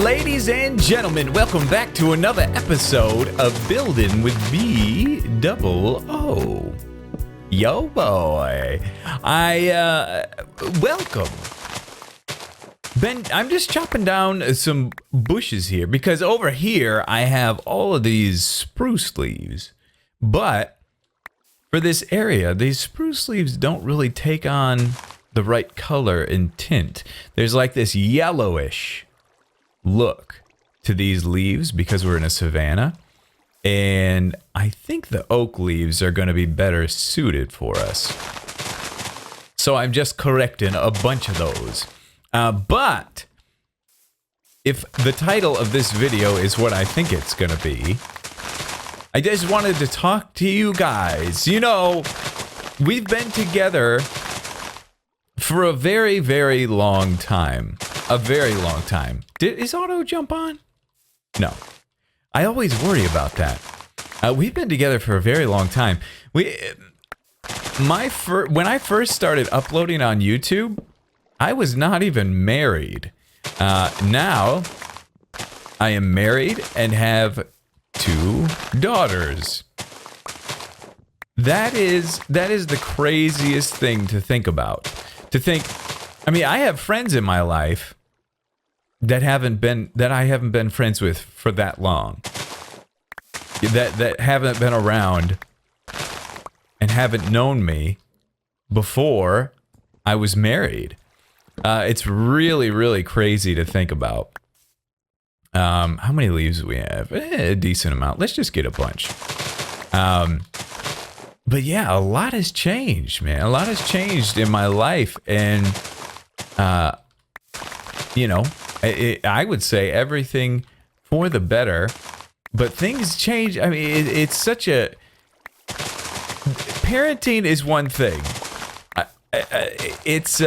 Ladies and gentlemen, welcome back to another episode of Building with BdoubleO. Yo boy, welcome. I'm just chopping down some bushes here because over here I have all of these spruce leaves, but for this area, these spruce leaves don't really take on the right color and tint. There's like this yellowish look to these leaves because we're in a savanna, and I think the oak leaves are going to be better suited for us. So I'm just correcting a bunch of those. But if the title of this video is what I think it's going to be, I just wanted to talk to you guys. You know, we've been together for a very, very long time. A very long time. Is auto jump on? No. I always worry about that. We've been together for a very long time. When I first started uploading on YouTube, I was not even married. Now, I am married and have 2 daughters. That is the craziest thing to think about. I mean, I have friends in my life that I haven't been friends with for that long. That haven't been around and haven't known me before I was married. It's really, really crazy to think about. How many leaves do we have? A decent amount. Let's just get a bunch. But yeah, a lot has changed, man. A lot has changed in my life, and you know, I would say everything for the better. But things change. I mean, it's such a parenting is one thing. It's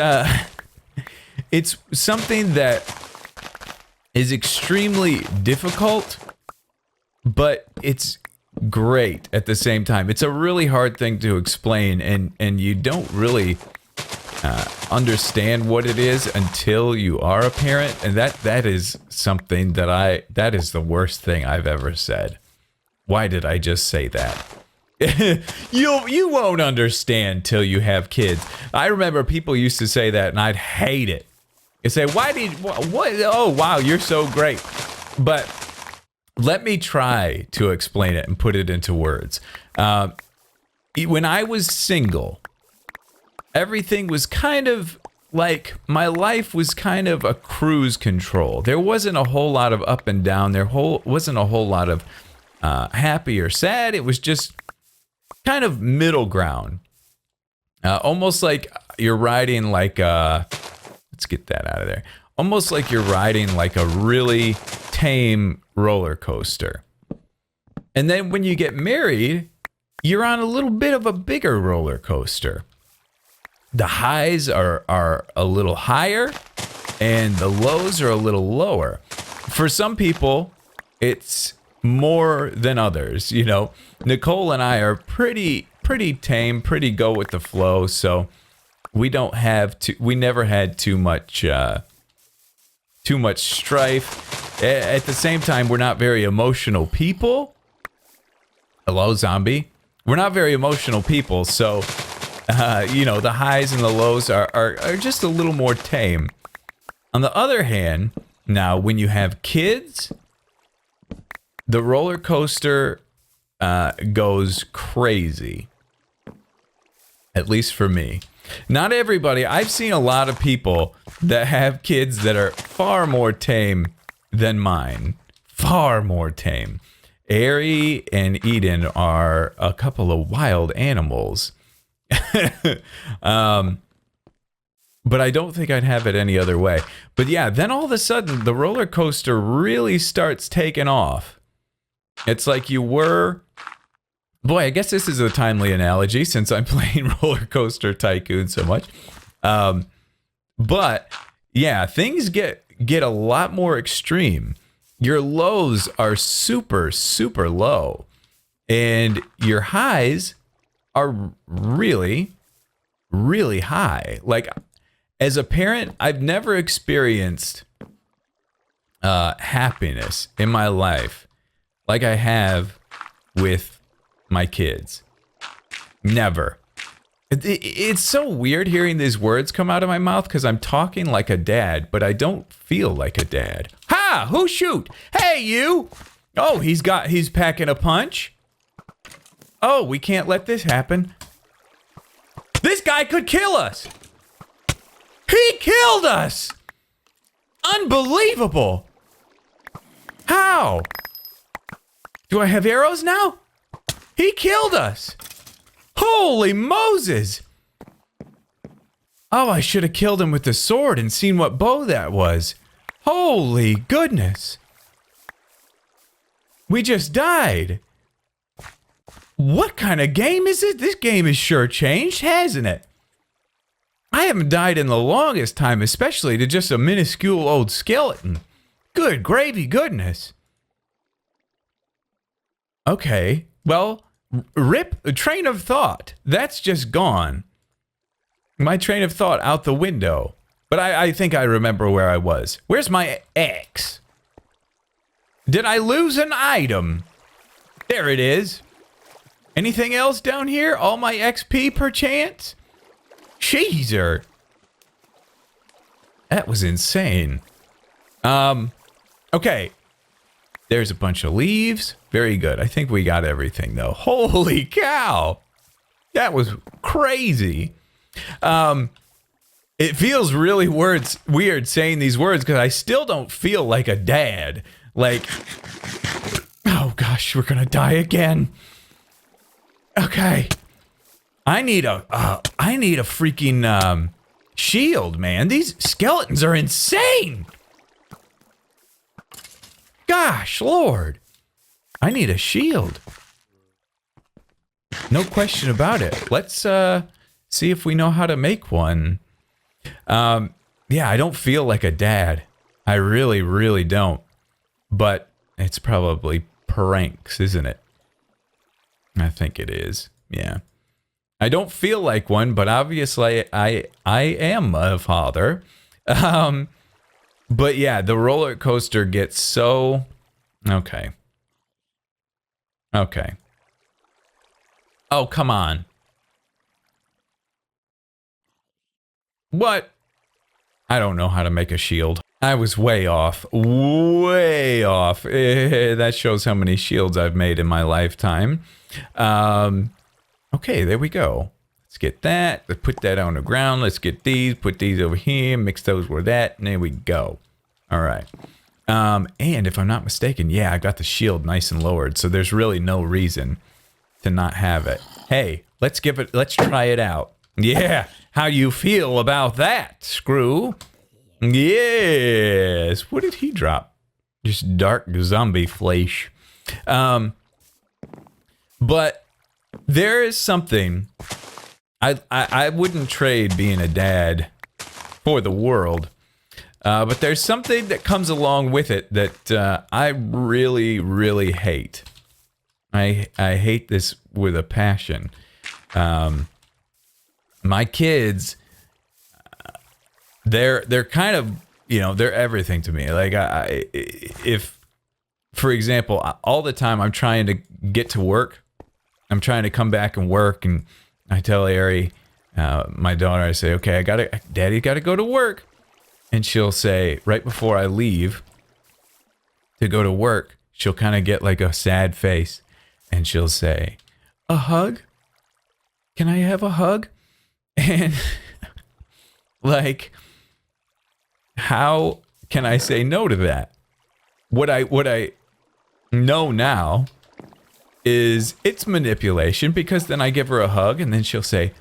something that is extremely difficult, but it's great at the same time. It's a really hard thing to explain, and you don't really understand what it is until you are a parent, and that is something that is the worst thing I've ever said. Why did I just say that? You won't understand till you have kids. I remember people used to say that, and I'd hate it. They say, what? Oh, wow, you're so great. But let me try to explain it and put it into words. When I was single, everything was kind of like, my life was kind of a cruise control. There wasn't a whole lot of up and down. Wasn't a whole lot of happy or sad. It was just kind of middle ground. Almost like you're riding like let's get that out of there. Almost like you're riding like a really tame roller coaster. And then when you get married, you're on a little bit of a bigger roller coaster. The highs are a little higher and the lows are a little lower. For some people, it's more than others. You know, Nicole and I are pretty tame, pretty go with the flow. So we never had too much strife. At the same time, we're not very emotional people. Hello, zombie. We're not very emotional people, so you know, the highs and the lows are just a little more tame. On the other hand, now when you have kids, the roller coaster goes crazy. At least for me. Not everybody. I've seen a lot of people that have kids that are far more tame than mine. Far more tame. Ari and Eden are a couple of wild animals. But I don't think I'd have it any other way. But yeah, then all of a sudden, the roller coaster really starts taking off. It's like you were... Boy, I guess this is a timely analogy since I'm playing Roller Coaster Tycoon so much. But yeah, things get a lot more extreme. Your lows are super, super low. And your highs are really, really high. Like, as a parent, I've never experienced happiness in my life like I have with my kids. Never. It's so weird hearing these words come out of my mouth because I'm talking like a dad, but I don't feel like a dad. Ha! Who shoot? Hey, you! Oh, he's packing a punch. Oh, we can't let this happen. This guy could kill us. He killed us! Unbelievable! How? Do I have arrows now? He killed us! Holy Moses! Oh, I should have killed him with the sword and seen what bow that was. Holy goodness! We just died. What kind of game is it? This game has sure changed, hasn't it? I haven't died in the longest time, especially to just a minuscule old skeleton. Good gravy goodness. Okay, well, rip a train of thought. That's just gone. My train of thought out the window. But I think I remember where I was. Where's my X? Did I lose an item? There it is. Anything else down here? All my XP perchance? Jeezer. That was insane. Okay. There's a bunch of leaves. Very good. I think we got everything though. Holy cow. That was crazy. It feels really weird saying these words because I still don't feel like a dad. Like, oh gosh, we're gonna die again. Okay. I need a freaking shield, man. These skeletons are insane. Gosh, Lord. I need a shield. No question about it. Let's see if we know how to make one. Yeah, I don't feel like a dad. I really, really don't. But it's probably pranks, isn't it? I think it is. Yeah. I don't feel like one, but obviously I am a father. But yeah, the roller coaster gets so... Okay. Okay. Oh, come on. What? I don't know how to make a shield. I was way off. Way off. That shows how many shields I've made in my lifetime. Okay, there we go. Let's get that. Let's put that on the ground. Let's get these. Put these over here. Mix those with that. And there we go. All right. And if I'm not mistaken, yeah, I got the shield nice and lowered. So there's really no reason to not have it. Hey, let's try it out. Yeah. How you feel about that, Screw? Yes. What did he drop? Just dark zombie flesh. But there is something I wouldn't trade being a dad for the world. But there's something that comes along with it that I really, really hate. I hate this with a passion. My kids, they're kind of, you know, they're everything to me. Like if, for example, all the time I'm trying to get to work, I'm trying to come back and work, and I tell Ari, my daughter, I say, okay, Daddy got to go to work. And she'll say, right before I leave to go to work, she'll kind of get like a sad face. And she'll say, a hug? Can I have a hug? And like, how can I say no to that? What I know now is it's manipulation, because then I give her a hug and then she'll say,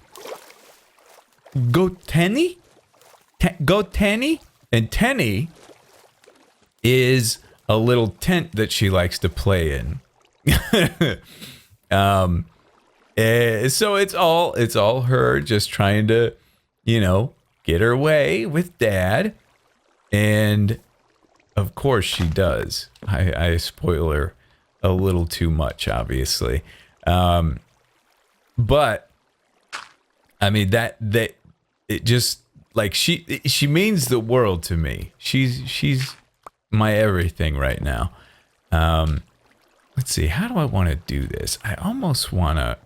go Tenny? Go Tenny? And Tenny is a little tent that she likes to play in. So it's all her just trying to, you know, get her way with Dad. And of course she does. I spoil her a little too much, obviously. But I mean that it just, like, she means the world to me. She's my everything right now. Let's see. How do I want to do this? I almost want to...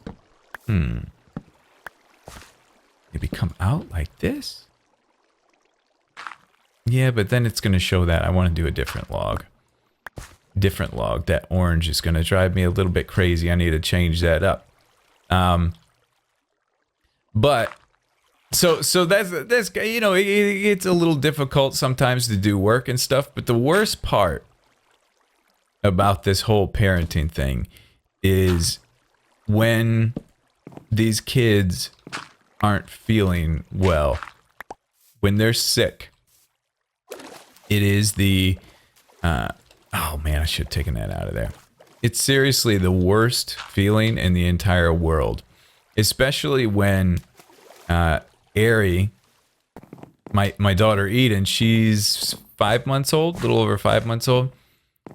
Maybe come out like this? Yeah, but then it's going to show that. I want to do a different log. Different log. That orange is going to drive me a little bit crazy. I need to change that up. But so that's you know, it's a little difficult sometimes to do work and stuff, but the worst part about this whole parenting thing is when these kids aren't feeling well, when they're sick. It is the oh man, I should have taken that out of there. It's seriously the worst feeling in the entire world, especially when Ari, my daughter Eden, she's 5 months old, a little over 5 months old.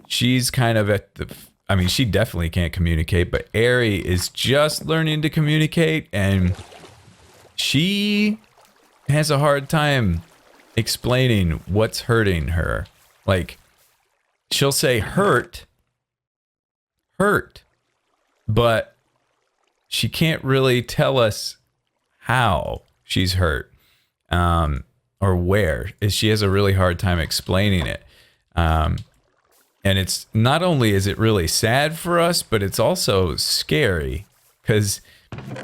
She's kind of at the, I mean, she definitely can't communicate, but Ari is just learning to communicate, and she has a hard time explaining what's hurting her. Like, she'll say hurt, but she can't really tell us how she's hurt, or where. She has a really hard time explaining it. And it's not only is it really sad for us, but it's also scary because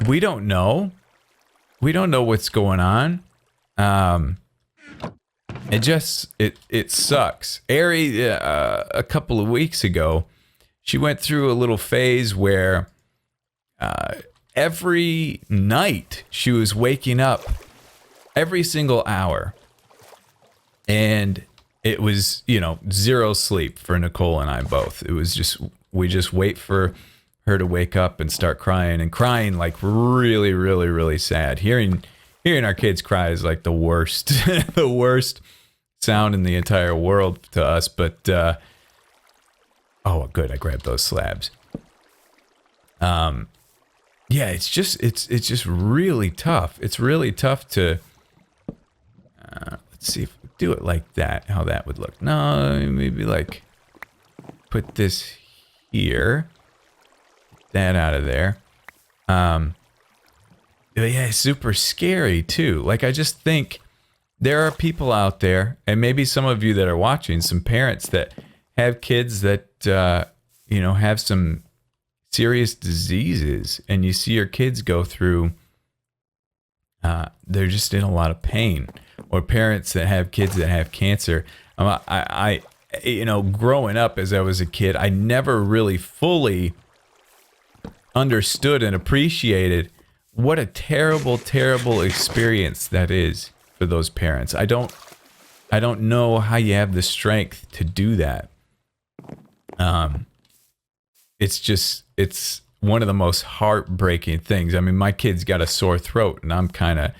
we don't know. We don't know what's going on. It sucks. Ari, a couple of weeks ago, she went through a little phase where every night she was waking up every single hour, and it was, you know, zero sleep for Nicole and I both. It was just, we just wait for her to wake up and start crying, and crying like really, really, really sad. Hearing our kids cry is like the worst, the worst sound in the entire world to us. But oh, good, I grabbed those slabs. Yeah, it's just really tough. It's really tough to. Let's see if we do it like that. How that would look. No, maybe like put this here. That out of there. But yeah, it's super scary too. Like, I just think there are people out there, and maybe some of you that are watching, some parents that have kids that you know, have some serious diseases, and you see your kids go through. They're just in a lot of pain, or parents that have kids that have cancer. I you know, growing up as I was a kid, I never really fully understood and appreciated what a terrible, terrible experience that is for those parents. I don't know how you have the strength to do that. It's one of the most heartbreaking things. I mean, my kid's got a sore throat, and I'm kind of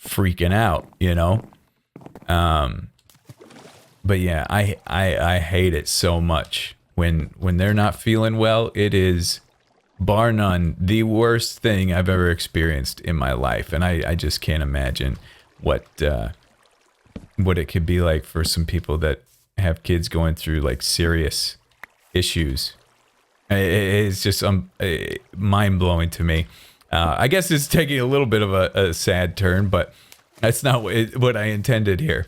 freaking out, you know? But yeah, I hate it so much when they're not feeling well. It is, bar none, the worst thing I've ever experienced in my life. And I just can't imagine what it could be like for some people that have kids going through like serious issues. It's just mind-blowing to me. I guess it's taking a little bit of a sad turn, but that's not what I intended here.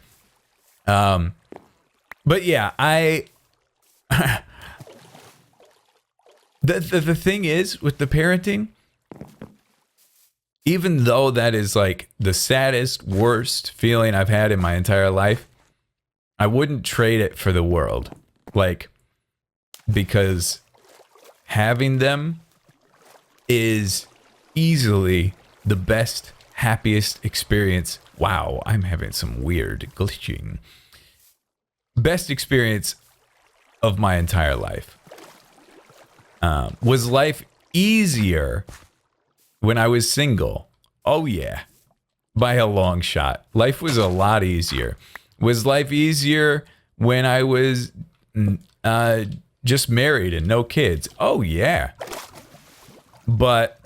But yeah, the thing is with the parenting, even though that is like the saddest, worst feeling I've had in my entire life, I wouldn't trade it for the world. Like, because having them is easily the best, happiest experience. Wow, I'm having some weird glitching. Best experience of my entire life. Was life easier when I was single? Oh yeah, by a long shot. Life was a lot easier. Was life easier when I was just married and no kids? Oh yeah. But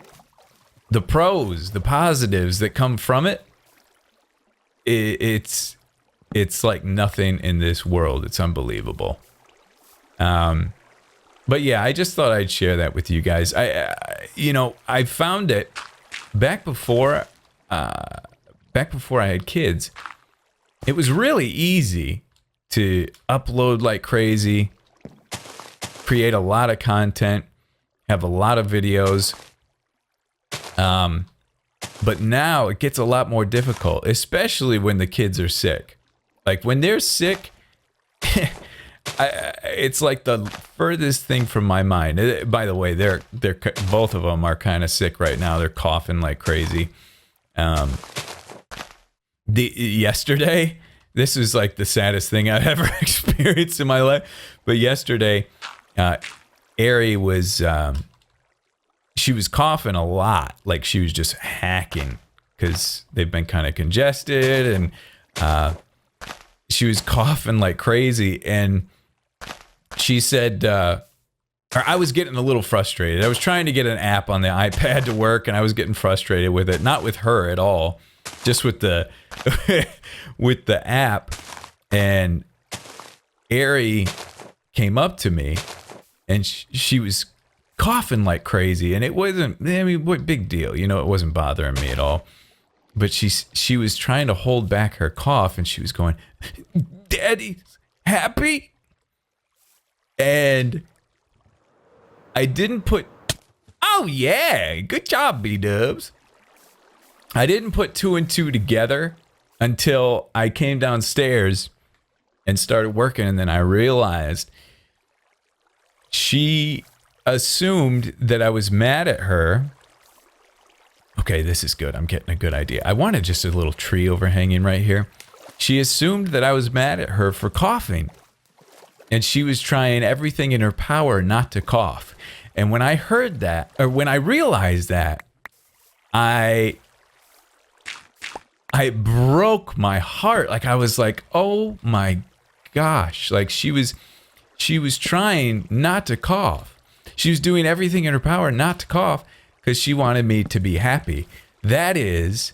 the pros, the positives that come from it, it's It's like nothing in this world. It's unbelievable. But yeah, I just thought I'd share that with you guys. I found it back before I had kids. It was really easy to upload like crazy, create a lot of content, have a lot of videos. But now it gets a lot more difficult, especially when the kids are sick. Like when they're sick, it's like the furthest thing from my mind. By the way, they're both of them are kind of sick right now. They're coughing like crazy. Yesterday, this is like the saddest thing I've ever experienced in my life. But yesterday, Ari was she was coughing a lot, like she was just hacking because they've been kind of congested, and she was coughing like crazy, and she said, or I was getting a little frustrated. I was trying to get an app on the iPad to work, and I was getting frustrated with it. Not with her at all, just with the with the app. And Ari came up to me, and she was coughing like crazy, and it wasn't. I mean, what big deal? You know, it wasn't bothering me at all. But she was trying to hold back her cough, and she was going, "Daddy's happy." And I didn't put, oh yeah, good job, Bdubs. I didn't put 2 and 2 together until I came downstairs and started working, and then I realized she assumed that I was mad at her. Okay, this is good. I'm getting a good idea. I wanted just a little tree overhanging right here. She assumed that I was mad at her for coughing. And she was trying everything in her power not to cough. And when I heard that, or when I realized that, I broke my heart. Like I was like, oh my gosh. Like she was trying not to cough. She was doing everything in her power not to cough because she wanted me to be happy. That is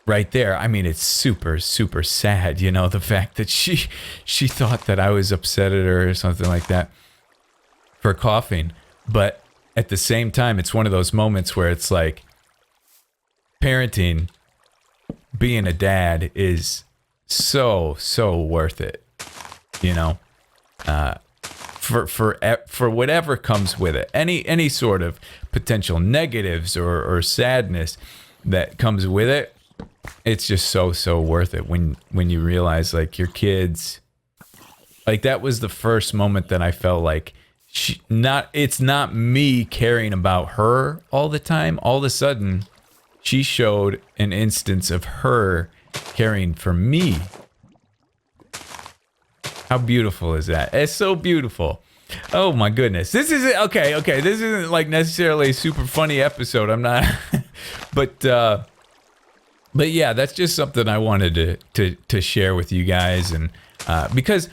right there. I mean, it's super, super sad, you know, the fact that she thought that I was upset at her or something like that for coughing. But at the same time, it's one of those moments where it's like parenting, being a dad is so worth it, you know, for whatever comes with it, any sort of potential negatives or sadness that comes with it. It's just so worth it when you realize like your kids, like that was the first moment that I felt like it's not me caring about her all the time. All of a sudden she showed an instance of her caring for me. How beautiful is that? It's so beautiful. Oh my goodness. This is okay. This isn't like necessarily a super funny episode. I'm not, but yeah, that's just something I wanted to share with you guys. And because,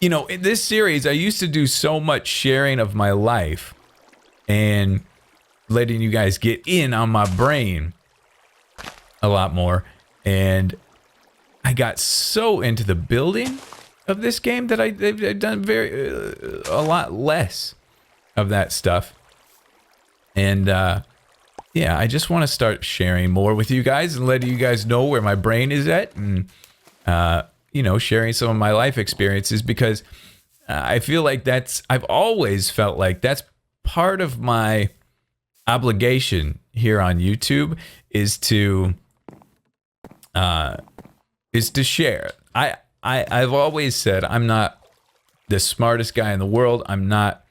you know, in this series, I used to do so much sharing of my life and letting you guys get in on my brain a lot more. And I got so into the building of this game that I've done a lot less of that stuff. And yeah, I just want to start sharing more with you guys and letting you guys know where my brain is at, and you know, sharing some of my life experiences, because I feel like I've always felt like that's part of my obligation here on YouTube is to share. I've always said I'm not the smartest guy in the world. I'm not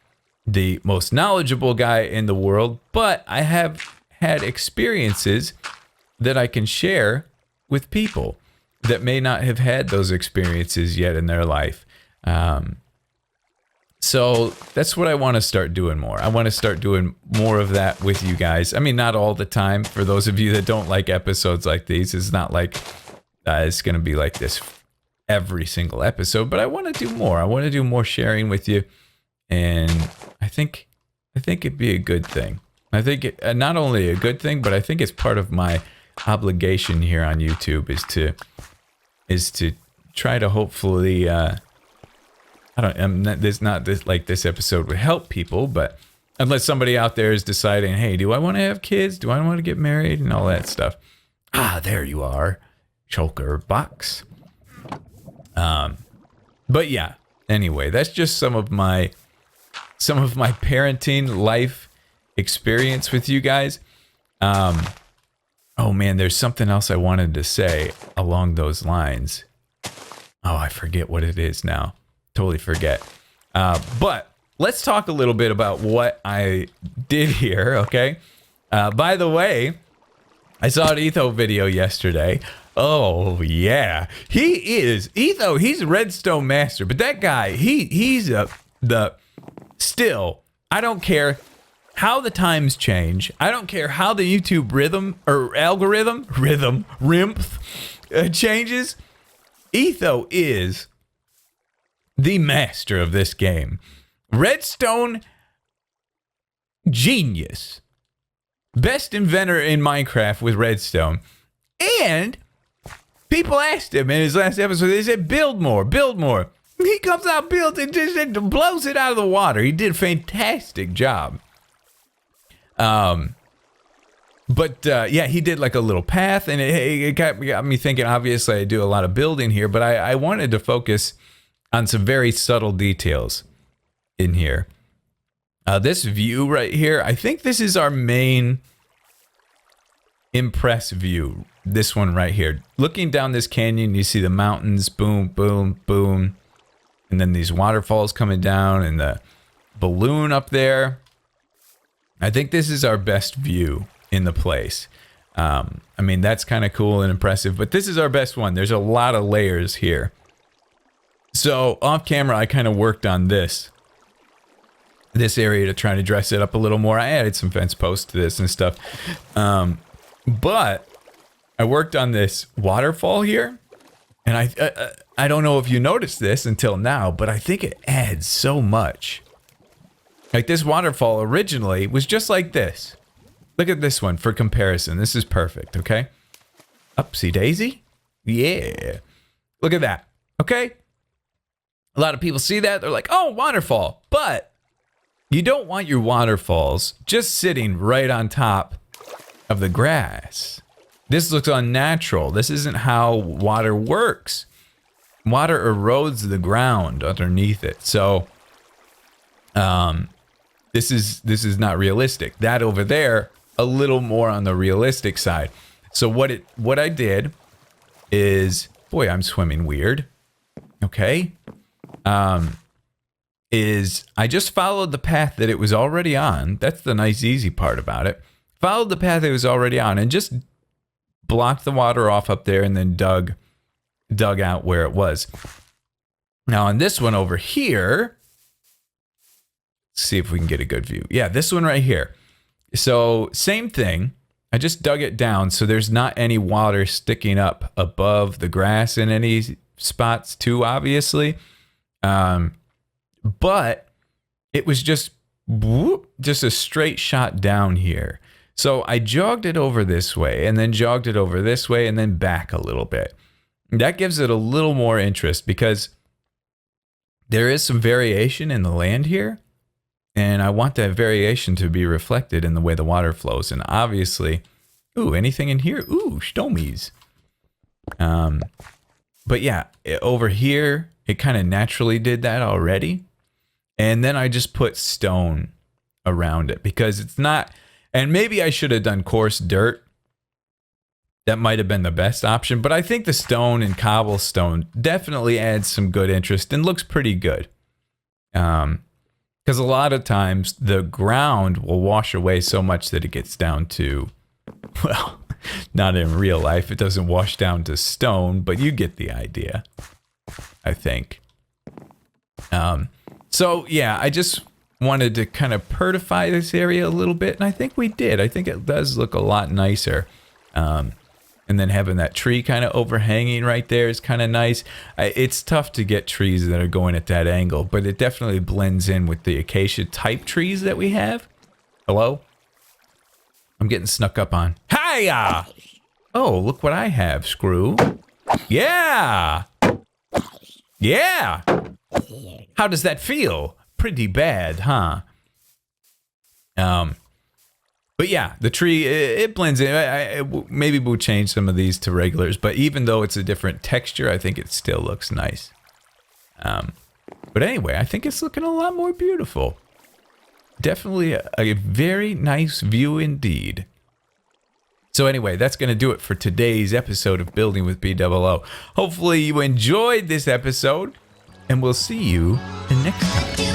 the most knowledgeable guy in the world, but I have had experiences that I can share with people that may not have had those experiences yet in their life. So that's what I want to start doing more. I want to start doing more of that with you guys. I mean, not all the time. For those of you that don't like episodes like these, it's not like it's going to be like this every single episode, but I want to do more. I want to do more sharing with you. And I think it'd be a good thing. I think not only a good thing, but I think it's part of my obligation here on YouTube is to is to try to hopefully, I don't, I'm not, this episode would help people, but unless somebody out there is deciding, hey, do I want to have kids? Do I want to get married and all that stuff? Ah, there you are. Choker box. But yeah, anyway, that's just some of my parenting life experience with you guys. Oh man, there's something else I wanted to say along those lines. Oh, I forget what it is now. Totally forget. But let's talk a little bit about what I did here, okay? By the way, I saw an Etho video yesterday. Oh, yeah. He is. Etho, he's a redstone master. But that guy, he's still, I don't care how the times change. I don't care how the YouTube rhythm changes. Etho is the master of this game. Redstone genius. Best inventor in Minecraft with redstone. And people asked him in his last episode, they said, build more, build more. He comes out, builds it, just blows it out of the water. He did a fantastic job. But yeah, he did like a little path, and it got me thinking, obviously I do a lot of building here, but I wanted to focus on some very subtle details in here. This view right here, I think this is our main impress view. This one right here. Looking down this canyon, you see the mountains, boom, boom, boom. And then these waterfalls coming down and the balloon up there. I think this is our best view in the place. I mean, that's kind of cool and impressive, but this is our best one. There's a lot of layers here. So off camera, I kind of worked on this area to try to dress it up a little more. I added some fence posts to this and stuff. But I worked on this waterfall here, and I don't know if you noticed this until now, but I think it adds so much. Like this waterfall originally was just like this. Look at this one for comparison. This is perfect, okay? Upsy daisy. Yeah. Look at that, okay? A lot of people see that. They're like, oh, waterfall. But you don't want your waterfalls just sitting right on top of the grass. This looks unnatural. This isn't how water works. Water erodes the ground underneath it. So this is not realistic. That over there, a little more on the realistic side. So what I did is, boy, I'm swimming weird. Okay. Is I just followed the path that it was already on. That's the nice easy part about it. Followed the path it was already on and just blocked the water off up there and then dug out where it was. Now on this one over here, let's see if we can get a good view. Yeah, this one right here. So same thing. I just dug it down so there's not any water sticking up above the grass in any spots too, obviously. But it was just a straight shot down here. So I jogged it over this way and then jogged it over this way and then back a little bit. That gives it a little more interest because there is some variation in the land here. And I want that variation to be reflected in the way the water flows. And obviously, ooh, anything in here? Ooh, stomies. But yeah, over here, it kind of naturally did that already. And then I just put stone around it because it's not, and maybe I should have done coarse dirt. That might have been the best option, but I think the stone and cobblestone definitely adds some good interest and looks pretty good. Because a lot of times the ground will wash away so much that it gets down to, well, not in real life. It doesn't wash down to stone, but you get the idea, I think. So yeah, I just wanted to kind of purify this area a little bit, and I think we did. I think it does look a lot nicer. And then having that tree kind of overhanging right there is kind of nice. It's tough to get trees that are going at that angle, but it definitely blends in with the acacia type trees that we have. Hello? I'm getting snuck up on. Hiya! Oh, look what I have, Screw. Yeah. Yeah. How does that feel? Pretty bad, huh? But yeah, the tree, it blends in. Maybe we'll change some of these to regulars, but even though it's a different texture, I think it still looks nice. But anyway, I think it's looking a lot more beautiful. Definitely a very nice view indeed. So anyway, that's going to do it for today's episode of Building with BdoubleO. Hopefully you enjoyed this episode, and we'll see you next time.